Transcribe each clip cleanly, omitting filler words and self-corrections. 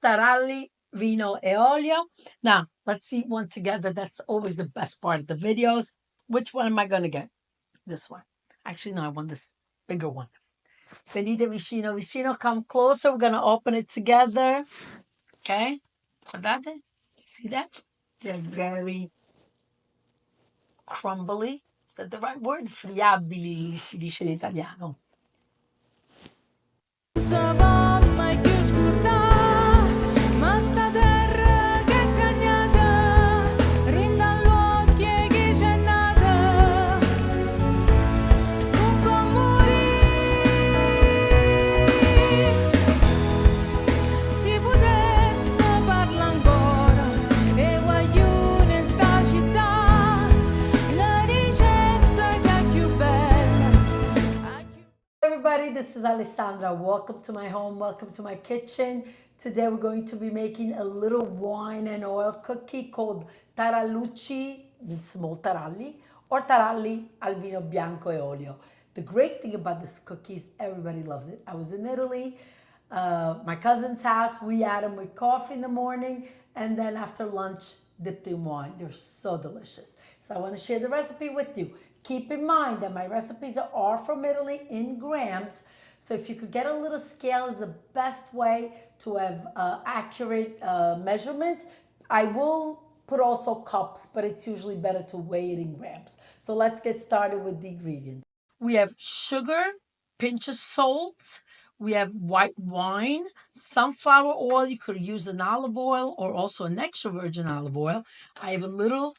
Taralli, vino e olio. Now, let's see one together. That's always the best part of the videos. Which one am I going to get? This one. Actually, no, I want this bigger one. Venite vicino, vicino. Come closer. We're going to open it together. Okay? Guardate. See that? They're very crumbly. Is that the right word? Friabili, si dice in italiano. Everybody, this is Alessandra. Welcome to my home. Welcome to my kitchen. Today we're going to be making a little wine and oil cookie called Taralucci with small taralli or Taralli al vino bianco e olio. The great thing about this cookie is everybody loves it. I was in Italy, my cousin's house. We had them with coffee in the morning and then after lunch dipped in wine. They're so delicious. So I want to share the recipe with you. Keep in mind that my recipes are from Italy in grams. So if you could get a little scale is the best way to have accurate measurements. I will put also cups, but it's usually better to weigh it in grams. So let's get started with the ingredients. We have sugar, pinch of salt. We have white wine, sunflower oil. You could use an olive oil or also an extra virgin olive oil. I have a little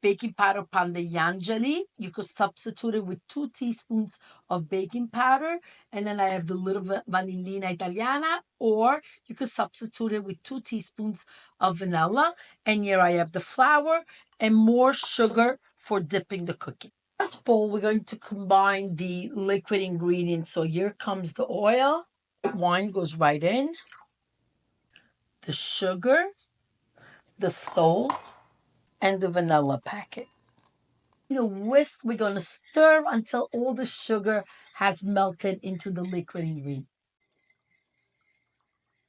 baking powder paneangeli. You could substitute it with 2 teaspoons of baking powder. And then I have the little vanillina italiana, or you could substitute it with 2 teaspoons of vanilla. And here I have the flour and more sugar for dipping the cookie. Bowl, we're going to combine the liquid ingredients. So here comes the oil. Wine goes right in. The sugar, the salt, and the vanilla packet. The whisk, we're going to stir until all the sugar has melted into the liquid ingredient.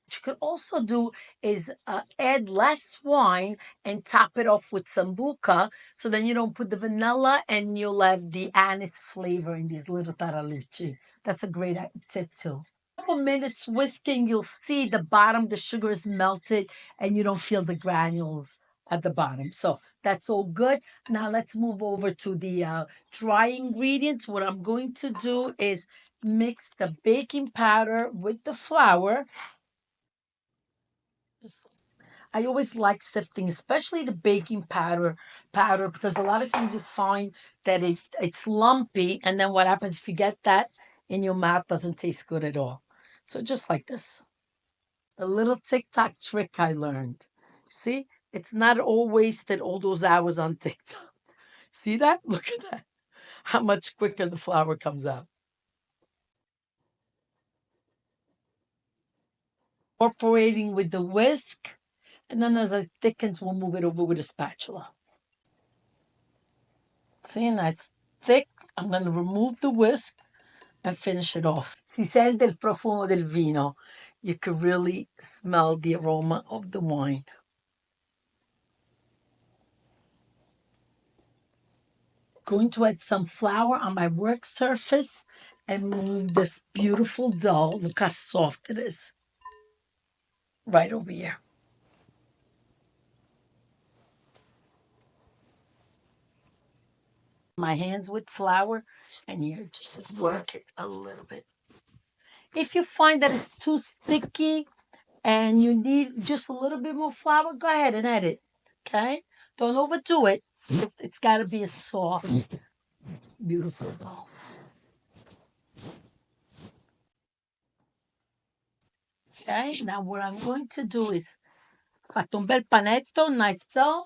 What you could also do is add less wine and top it off with sambuca, so then you don't put the vanilla and you'll have the anise flavor in these little Taralucci. That's a great tip too. Couple minutes whisking, you'll see the bottom, the sugar is melted and you don't feel the granules at the bottom. So that's all good. Now let's move over to the dry ingredients. What I'm going to do is mix the baking powder with the flour. I always like sifting, especially the baking powder, because a lot of times you find that it's lumpy, and then what happens if you get that in your mouth, doesn't taste good at all. So just like this, a little TikTok trick I learned. See, it's not all wasted all those hours on TikTok. See that? Look at that. How much quicker the flour comes out. Incorporating with the whisk, and then as it thickens, we'll move it over with a spatula. See, now it's thick. I'm going to remove the whisk and finish it off. Si sente il profumo del vino. You can really smell the aroma of the wine. Going to add some flour on my work surface and move this beautiful dough. Look how soft it is. Right over here. My hands with flour, and here just work it a little bit. If you find that it's too sticky and you need just a little bit more flour, go ahead and add it. Okay? Don't overdo it. It's got to be a soft, beautiful dough. Okay? Now what I'm going to do is fatto un bel panetto, nice dough,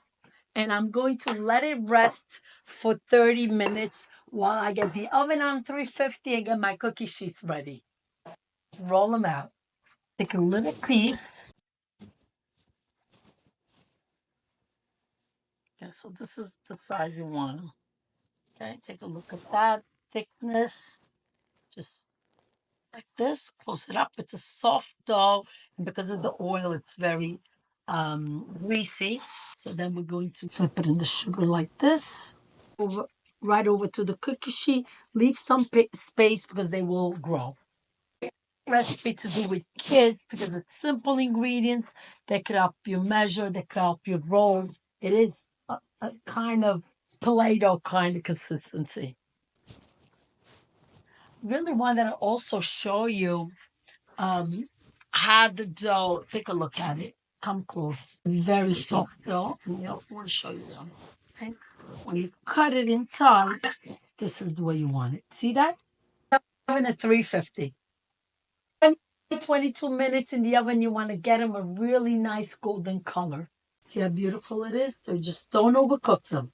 and I'm going to let it rest for 30 minutes while I get the oven on 350 and get my cookie sheets ready. Roll them out. Take a little piece. Okay, so this is the size you want. Okay, take a look at that thickness. Just like this, close it up. It's a soft dough, and because of the oil, it's very greasy. So then we're going to flip it in the sugar like this, over, right over to the cookie sheet. Leave some space because they will grow. Recipe to do with kids because it's simple ingredients. They could help you measure, they could help you roll. It is a kind of Play-Doh kind of consistency. Really wanted to also show you how the dough, take a look at it. Come close. Very soft dough. And I want to show you them. Okay. When you cut it inside, this is the way you want it. See that? Oven at 350. 22 minutes in the oven. You want to get them a really nice golden color. See how beautiful it is? So just don't overcook them.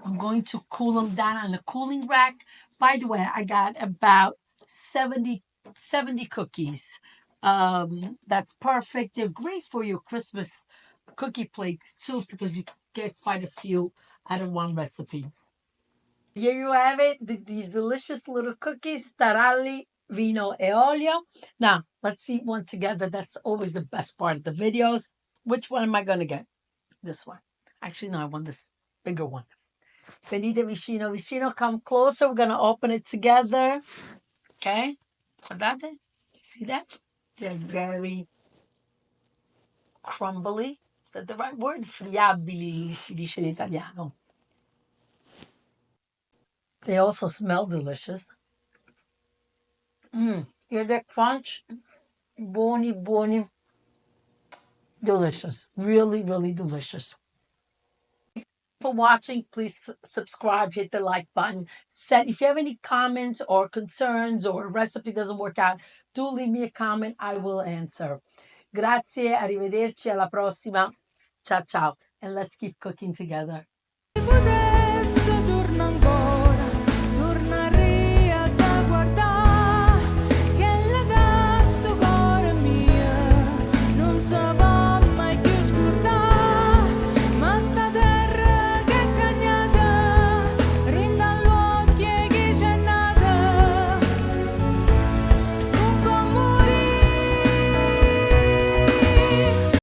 I'm going to cool them down on a cooling rack. By the way, I got about 70 cookies. That's perfect. They're great for your Christmas cookie plates too because you get quite a few out of one recipe. Here you have it, these delicious little cookies, Taralli, vino e olio. Now, let's eat one together. That's always the best part of the videos. Which one am I going to get? This one. Actually, no, I want this bigger one. Venite vicino, vicino, come closer. We're going to open it together. Okay? Guardate. See that? They're very crumbly. Is that the right word? Friabili, si dice in italiano. They also smell delicious. Hear that crunch? Buoni, buoni. Delicious. Really, really delicious. For watching, please subscribe, hit the like button. If you have any comments or concerns or a recipe doesn't work out, do leave me a comment. I will answer. Grazie, arrivederci, alla prossima. Ciao, ciao. And let's keep cooking together.